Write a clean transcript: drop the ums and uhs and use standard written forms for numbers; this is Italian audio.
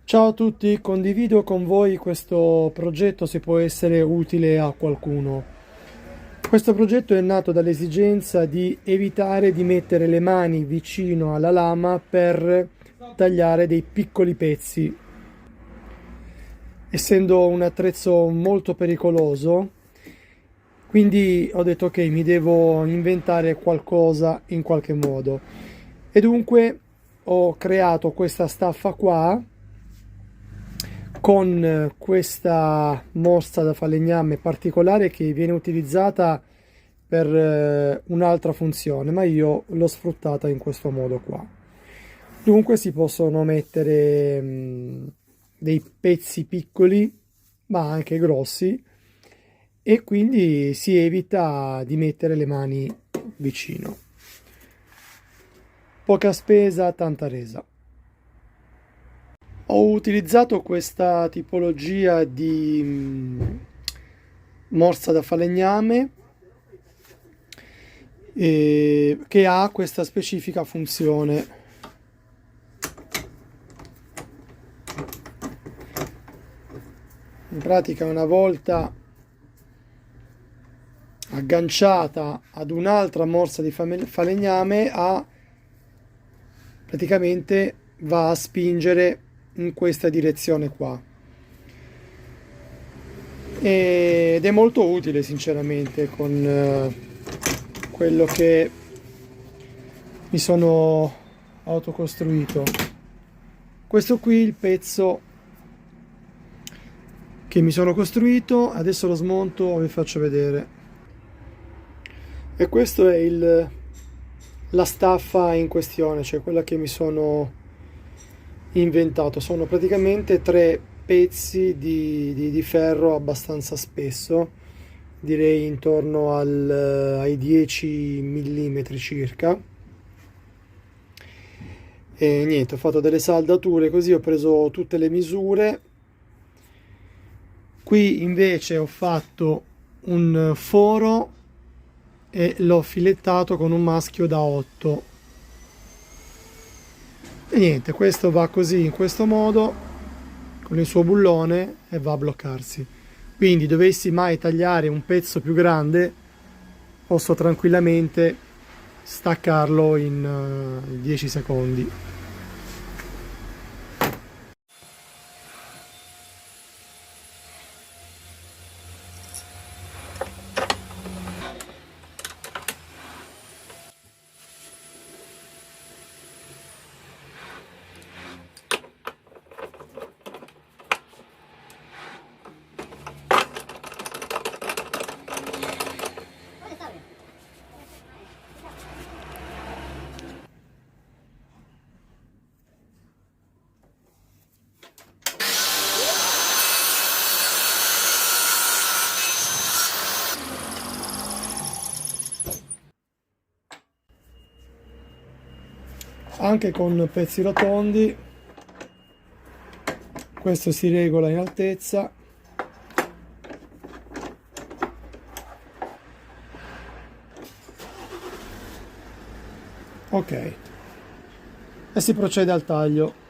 Ciao a tutti, condivido con voi questo progetto se può essere utile a qualcuno. Questo progetto è nato dall'esigenza di evitare di mettere le mani vicino alla lama per tagliare dei piccoli pezzi. Essendo un attrezzo molto pericoloso, quindi ho detto ok, mi devo inventare qualcosa in qualche modo. E dunque ho creato questa staffa qua con questa morsa da falegname particolare che viene utilizzata per un'altra funzione, ma io l'ho sfruttata in questo modo qua. Dunque si possono mettere dei pezzi piccoli, ma anche grossi, e quindi si evita di mettere le mani vicino. Poca spesa, tanta resa. Ho utilizzato questa tipologia di morsa da falegname che ha questa specifica funzione. In pratica, una volta agganciata ad un'altra morsa di falegname, praticamente va a spingere in questa direzione qua. Ed è molto utile sinceramente con quello che mi sono autocostruito. Questo qui è il pezzo che mi sono costruito, adesso lo smonto e vi faccio vedere. E questo è la staffa in questione, cioè quella che mi sono inventato. Sono praticamente tre pezzi di ferro abbastanza spesso, direi intorno ai 10 mm circa. E niente, ho fatto delle saldature così, ho preso tutte le misure. Qui invece ho fatto un foro e l'ho filettato con un maschio da 8. E niente, questo va così in questo modo con il suo bullone e va a bloccarsi. Quindi dovessi mai tagliare un pezzo più grande, posso tranquillamente staccarlo in 10 secondi. Anche con pezzi rotondi, questo si regola in altezza. Ok, e si procede al taglio.